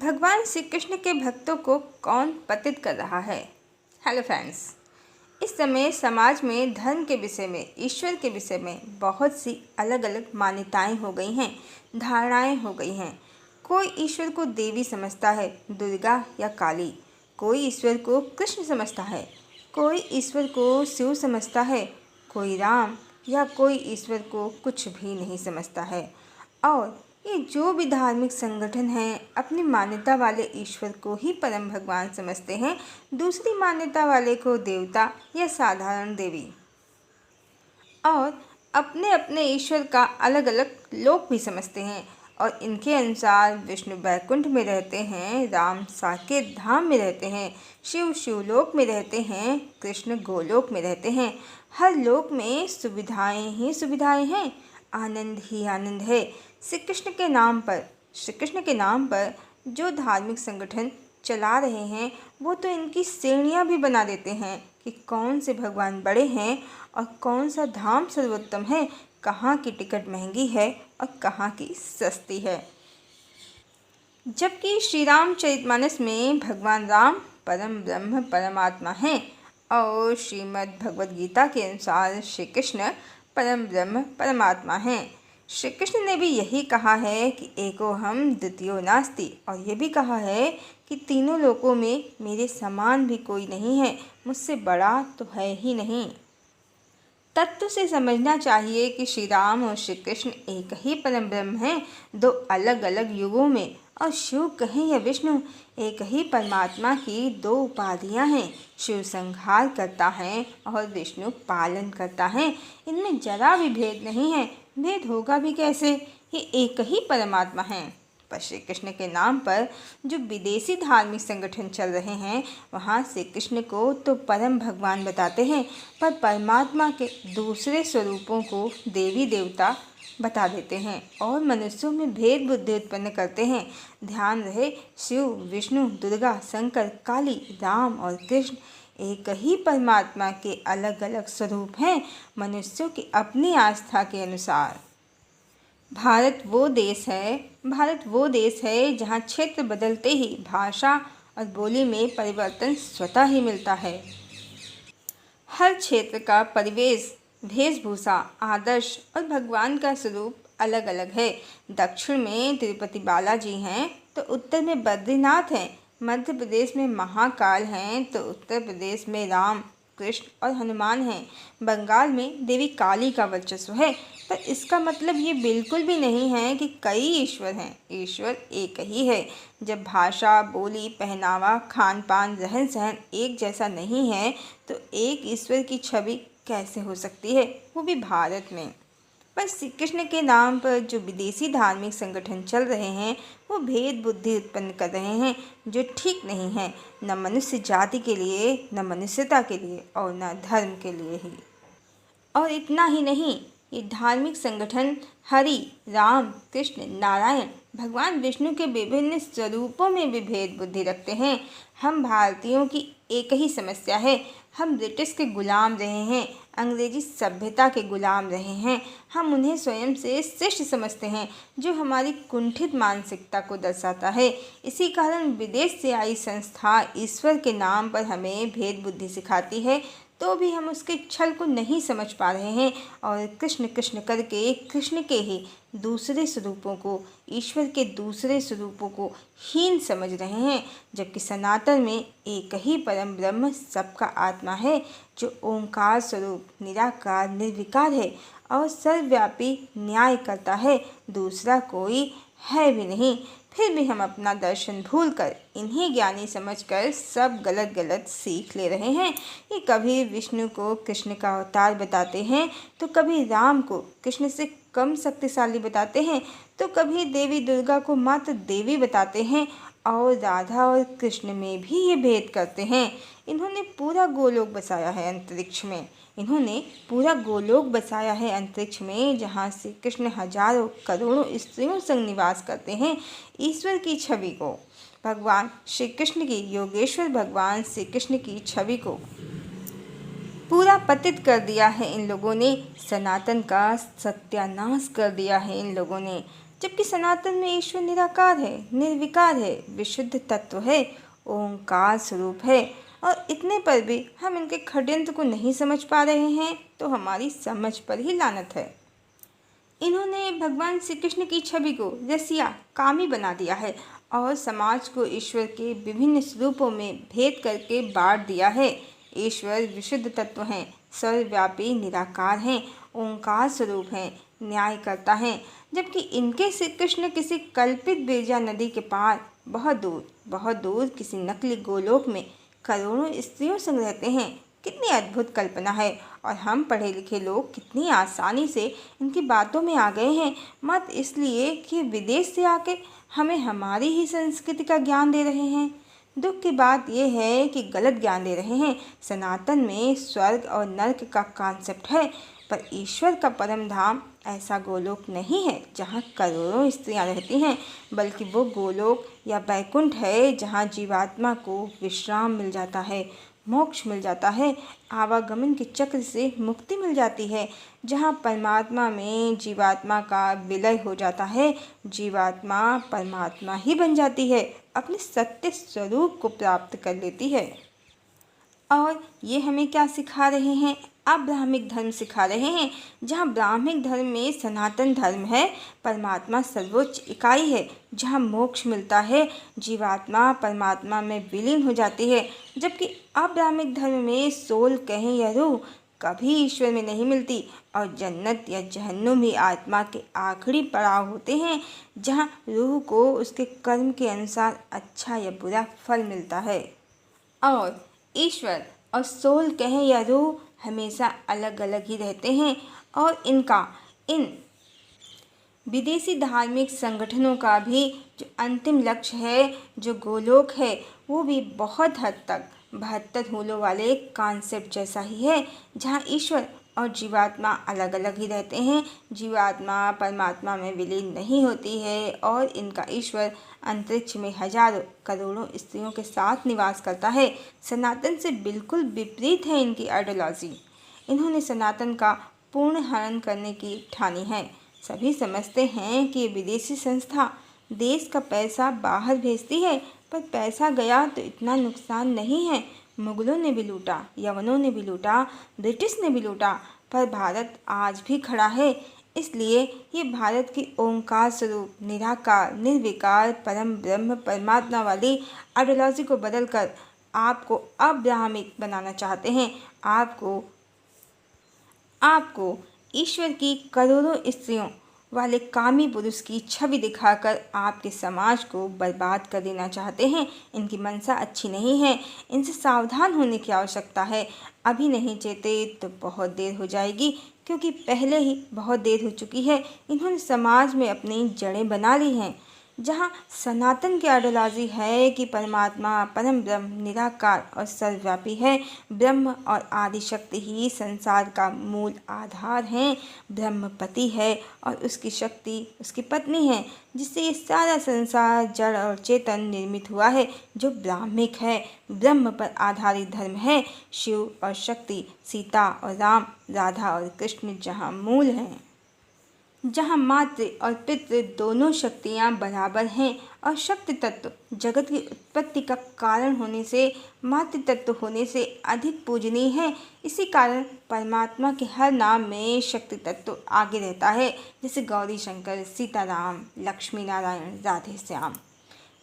भगवान श्री कृष्ण के भक्तों को कौन पतित कर रहा है। हेलो फ्रेंड्स, इस समय समाज में धर्म के विषय में, ईश्वर के विषय में बहुत सी अलग अलग मान्यताएं हो गई हैं, धारणाएं हो गई हैं। कोई ईश्वर को देवी समझता है, दुर्गा या काली। कोई ईश्वर को कृष्ण समझता है, कोई ईश्वर को शिव समझता है, कोई राम, या कोई ईश्वर को कुछ भी नहीं समझता है। और ये जो भी धार्मिक संगठन हैं अपनी मान्यता वाले ईश्वर को ही परम भगवान समझते हैं, दूसरी मान्यता वाले को देवता या साधारण देवी। और अपने अपने ईश्वर का अलग अलग लोक भी समझते हैं। और इनके अनुसार विष्णु वैकुंठ में रहते हैं, राम साकेत धाम में रहते हैं, शिव शिवलोक में रहते हैं, कृष्ण गोलोक में रहते हैं। हर लोक में सुविधाएं ही सुविधाएं हैं, आनंद ही आनंद है। श्री कृष्ण के नाम पर जो धार्मिक संगठन चला रहे हैं वो तो इनकी श्रेणियां भी बना देते हैं कि कौन से भगवान बड़े हैं और कौन सा धाम सर्वोत्तम है, कहाँ की टिकट महंगी है और कहाँ की सस्ती है। जबकि श्री रामचरितमानस में भगवान राम परम ब्रह्म परमात्मा हैं और श्रीमद् भगवद गीता के अनुसार श्री कृष्ण परम ब्रह्म परमात्मा हैं। श्री कृष्ण ने भी यही कहा है कि एको हम द्वितीयो नास्ति, और ये भी कहा है कि तीनों लोकों में मेरे समान भी कोई नहीं है, मुझसे बड़ा तो है ही नहीं। तत्व से समझना चाहिए कि श्री राम और श्री कृष्ण एक ही परम ब्रह्म हैं, दो अलग अलग युगों में। और शिव कहें या विष्णु, एक ही परमात्मा की दो उपाधियां हैं। शिव संहार करता है और विष्णु पालन करता है। इनमें जरा भी भेद नहीं है। भेद होगा भी कैसे, ये एक ही परमात्मा है। पर श्री कृष्ण के नाम पर जो विदेशी धार्मिक संगठन चल रहे हैं, वहाँ श्री कृष्ण को तो परम भगवान बताते हैं, पर परमात्मा के दूसरे स्वरूपों को देवी देवता बता देते हैं और मनुष्यों में भेद बुद्धि उत्पन्न करते हैं। ध्यान रहे, शिव विष्णु दुर्गा शंकर काली राम और कृष्ण एक ही परमात्मा के अलग अलग स्वरूप हैं, मनुष्यों की अपनी आस्था के अनुसार। भारत वो देश है जहाँ क्षेत्र बदलते ही भाषा और बोली में परिवर्तन स्वतः ही मिलता है। हर क्षेत्र का परिवेश, वेशभूषा, आदर्श और भगवान का स्वरूप अलग अलग है। दक्षिण में तिरुपति बालाजी हैं तो उत्तर में बद्रीनाथ हैं, मध्य प्रदेश में महाकाल हैं तो उत्तर प्रदेश में राम कृष्ण और हनुमान हैं, बंगाल में देवी काली का वर्चस्व है। पर इसका मतलब ये बिल्कुल भी नहीं है कि कई ईश्वर हैं। ईश्वर एक ही है। जब भाषा, बोली, पहनावा, खान पान, रहन सहन एक जैसा नहीं है तो एक ईश्वर की छवि कैसे हो सकती है, वो भी भारत में। पर श्री कृष्ण के नाम पर जो विदेशी धार्मिक संगठन चल रहे हैं वो भेद बुद्धि उत्पन्न कर रहे हैं, जो ठीक नहीं है, न मनुष्य जाति के लिए, न मनुष्यता के लिए और न धर्म के लिए ही। और इतना ही नहीं, ये धार्मिक संगठन हरि राम कृष्ण नारायण भगवान विष्णु के विभिन्न स्वरूपों में भी भेद बुद्धि रखते हैं। हम भारतीयों की एक ही समस्या है, हम ब्रिटिश के गुलाम रहे हैं, अंग्रेजी सभ्यता के गुलाम रहे हैं। हम उन्हें स्वयं से श्रेष्ठ समझते हैं, जो हमारी कुंठित मानसिकता को दर्शाता है। इसी कारण विदेश से आई संस्था ईश्वर के नाम पर हमें भेद बुद्धि सिखाती है, तो भी हम उसके छल को नहीं समझ पा रहे हैं और कृष्ण कृष्ण करके कृष्ण के ही दूसरे स्वरूपों को, ईश्वर के दूसरे स्वरूपों को हीन समझ रहे हैं। जबकि सनातन में एक ही परम ब्रह्म सबका आत्मा है, जो ओंकार स्वरूप निराकार निर्विकार है और सर्वव्यापी न्याय करता है, दूसरा कोई है भी नहीं। फिर भी हम अपना दर्शन भूलकर इन्हीं ज्ञानी समझकर सब गलत गलत सीख ले रहे हैं। ये कभी विष्णु को कृष्ण का अवतार बताते हैं तो कभी राम को कृष्ण से कम शक्तिशाली बताते हैं, तो कभी देवी दुर्गा को मात्र देवी बताते हैं और राधा और कृष्ण में भी ये भेद करते हैं। इन्होंने पूरा गोलोक बसाया है अंतरिक्ष में, जहाँ से कृष्ण हजारों करोड़ों स्त्रियों संग निवास करते हैं। ईश्वर की छवि को, भगवान श्री कृष्ण की, योगेश्वर भगवान श्री कृष्ण की छवि को पूरा पतित कर दिया है इन लोगों ने। सनातन का सत्यानाश कर दिया है इन लोगों ने। जबकि सनातन में ईश्वर निराकार है, निर्विकार है, विशुद्ध तत्व है, ओंकार स्वरूप है। और इतने पर भी हम इनके षड्यंत्र को नहीं समझ पा रहे हैं तो हमारी समझ पर ही लानत है। इन्होंने भगवान श्री कृष्ण की छवि को रसिया, कामी बना दिया है और समाज को ईश्वर के विभिन्न स्वरूपों में भेद करके बांट दिया है। ईश्वर विशुद्ध तत्व हैं, सर्वव्यापी निराकार हैं, ओंकार स्वरूप हैं, न्याय करता है, जबकि इनके श्री कृष्ण किसी कल्पित बिरजा नदी के पार बहुत दूर किसी नकली गोलोक में करोड़ों स्त्रियों संग रहते हैं। कितनी अद्भुत कल्पना है, और हम पढ़े लिखे लोग कितनी आसानी से इनकी बातों में आ गए हैं, मत इसलिए कि विदेश से आके हमें हमारी ही संस्कृति का ज्ञान दे रहे हैं। दुख की बात यह है कि गलत ज्ञान दे रहे हैं। सनातन में स्वर्ग और नर्क का कॉन्सेप्ट है, पर ईश्वर का परम धाम ऐसा गोलोक नहीं है जहाँ करोड़ों स्त्रियाँ रहती हैं, बल्कि वो गोलोक या बैकुंठ है जहाँ जीवात्मा को विश्राम मिल जाता है, मोक्ष मिल जाता है, आवागमन के चक्र से मुक्ति मिल जाती है, जहाँ परमात्मा में जीवात्मा का विलय हो जाता है, जीवात्मा परमात्मा ही बन जाती है, अपने सत्य स्वरूप को प्राप्त कर लेती है। और ये हमें क्या सिखा रहे हैं? अब्राह्मिक धर्म सिखा रहे हैं, जहाँ ब्राह्मिक धर्म में सनातन धर्म है, परमात्मा सर्वोच्च इकाई है, जहाँ मोक्ष मिलता है, जीवात्मा परमात्मा में विलीन हो जाती है, जबकि अब्राह्मिक धर्म में सोल कहें या रूह कभी ईश्वर में नहीं मिलती, और जन्नत या जहन्नुम ही आत्मा के आखिरी पड़ाव होते हैं, जहाँ रूह को उसके कर्म के अनुसार अच्छा या बुरा फल मिलता है। और ईश्वर और सोल कहें या रूह हमेशा अलग अलग ही रहते हैं, और इन विदेशी धार्मिक संगठनों का भी जो अंतिम लक्ष्य है, जो गोलोक है, वो भी बहुत हद तक 72 हुलों वाले कॉन्सेप्ट जैसा ही है, जहाँ ईश्वर और जीवात्मा अलग अलग ही रहते हैं। जीवात्मा परमात्मा में विलीन नहीं होती है, और इनका ईश्वर अंतरिक्ष में हजारों करोड़ों स्त्रियों के साथ निवास करता है। सनातन से बिल्कुल विपरीत है इनकी आइडियोलॉजी। इन्होंने सनातन का पूर्ण हनन करने की ठानी है। सभी समझते हैं कि विदेशी संस्था देश का पैसा बाहर भेजती है, पर पैसा गया तो इतना नुकसान नहीं है। मुगलों ने भी लूटा, यवनों ने भी लूटा, ब्रिटिश ने भी लूटा, पर भारत आज भी खड़ा है। इसलिए ये भारत की ओंकार स्वरूप, निराकार, निर्विकार, परम ब्रह्म परमात्मा वाली आइडियोलॉजी को बदलकर आपको अब्राह्मिक बनाना चाहते हैं। आपको ईश्वर की करोड़ों स्त्रियों वाले कामी पुरुष की छवि दिखाकर आपके समाज को बर्बाद कर देना चाहते हैं। इनकी मंशा अच्छी नहीं है, इनसे सावधान होने की आवश्यकता है। अभी नहीं चेते तो बहुत देर हो जाएगी, क्योंकि पहले ही बहुत देर हो चुकी है। इन्होंने समाज में अपनी जड़ें बना ली हैं। जहाँ सनातन की आइडियोलॉजी है कि परमात्मा परम ब्रह्म निराकार और सर्वव्यापी है, ब्रह्म और आदि शक्ति ही संसार का मूल आधार हैं, ब्रह्मपति है और उसकी शक्ति उसकी पत्नी है, जिससे ये सारा संसार जड़ और चेतन निर्मित हुआ है, जो ब्राह्मिक है, ब्रह्म पर आधारित धर्म है। शिव और शक्ति, सीता और राम, राधा और कृष्ण जहाँ मूल हैं, जहाँ मातृ और पितृ दोनों शक्तियाँ बराबर हैं, और शक्ति तत्व जगत की उत्पत्ति का कारण होने से, मातृ तत्व होने से अधिक पूजनीय है। इसी कारण परमात्मा के हर नाम में शक्ति तत्व आगे रहता है, जैसे गौरी शंकर, सीताराम, लक्ष्मी नारायण, राधे श्याम।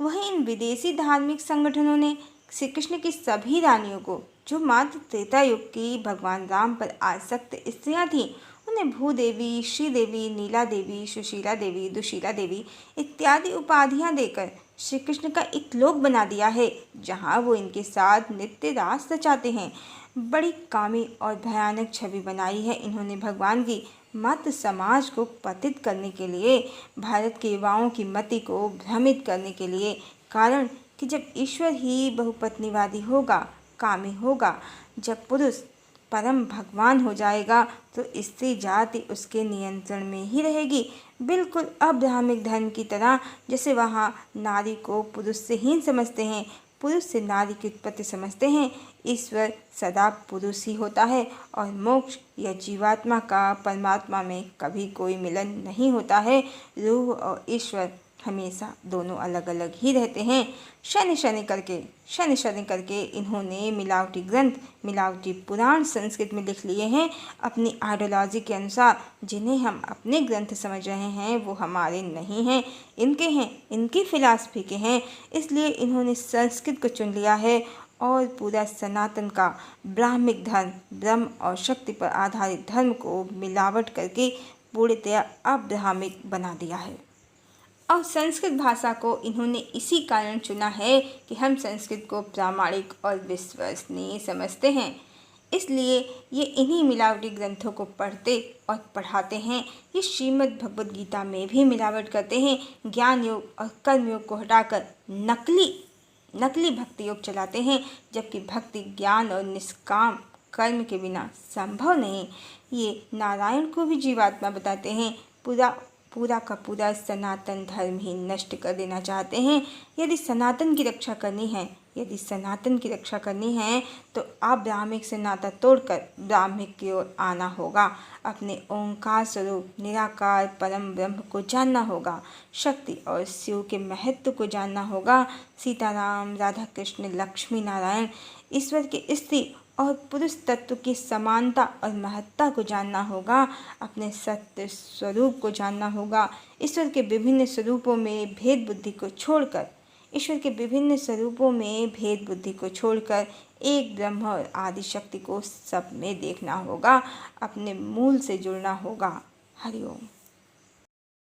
वहीं इन विदेशी धार्मिक संगठनों ने श्री कृष्ण की सभी रानियों को, जो मात्र त्रेता युग की भगवान राम पर आसक्त स्त्रियाँ थीं, उन्हें भूदेवी, श्रीदेवी, नीला देवी, सुशीला देवी, दुशीला देवी इत्यादि उपाधियां देकर श्री कृष्ण का एक लोक बना दिया है, जहां वो इनके साथ नित्य रास रचाते हैं। बड़ी कामी और भयानक छवि बनाई है इन्होंने भगवान की, मात्र समाज को पतित करने के लिए, भारत के युवाओं की मति को भ्रमित करने के लिए। कारण कि जब ईश्वर ही बहुपत्नीवादी होगा, कामी होगा, जब पुरुष परम भगवान हो जाएगा, तो स्त्री जाति उसके नियंत्रण में ही रहेगी, बिल्कुल अब्राह्मिक धर्म की तरह, जैसे वहाँ नारी को पुरुष से हीन समझते हैं। पुरुष से नारी की उत्पत्ति समझते हैं। ईश्वर सदा पुरुष ही होता है और मोक्ष या जीवात्मा का परमात्मा में कभी कोई मिलन नहीं होता है। रूह और ईश्वर हमेशा दोनों अलग अलग ही रहते हैं। शनि शनि करके इन्होंने मिलावटी ग्रंथ, मिलावटी पुराण संस्कृत में लिख लिए हैं अपनी आइडियोलॉजी के अनुसार। जिन्हें हम अपने ग्रंथ समझ रहे हैं वो हमारे नहीं हैं, इनके हैं, इनकी फिलॉसफी के हैं। इसलिए इन्होंने संस्कृत को चुन लिया है और पूरा सनातन का ब्राह्मिक धर्म, ब्रह्म और शक्ति पर आधारित धर्म को मिलावट करके पूर्णतया अब्राह्मिक बना दिया है। और संस्कृत भाषा को इन्होंने इसी कारण चुना है कि हम संस्कृत को प्रामाणिक और विश्वसनीय समझते हैं। इसलिए ये इन्हीं मिलावटी ग्रंथों को पढ़ते और पढ़ाते हैं। ये श्रीमद् भगवद गीता में भी मिलावट करते हैं। ज्ञान योग और कर्म योग को हटाकर नकली भक्ति योग चलाते हैं, जबकि भक्ति ज्ञान और निष्काम कर्म के बिना संभव नहीं। ये नारायण को भी जीवात्मा बताते हैं। पूरा का पूरा सनातन धर्म ही नष्ट कर देना चाहते हैं। यदि सनातन की रक्षा करनी है तो अब्राह्मिक से नाता तोड़कर ब्राह्मिक की ओर आना होगा। अपने ओंकार स्वरूप निराकार परम ब्रह्म को जानना होगा। शक्ति और शिव के महत्व को जानना होगा। सीताराम, राधा कृष्ण, लक्ष्मी नारायण, ईश्वर के स्त्री और पुरुष तत्व की समानता और महत्ता को जानना होगा। अपने सत्य स्वरूप को जानना होगा। ईश्वर के विभिन्न स्वरूपों में भेद बुद्धि को छोड़कर एक ब्रह्म और आदि शक्ति को सब में देखना होगा। अपने मूल से जुड़ना होगा। हरि ओम।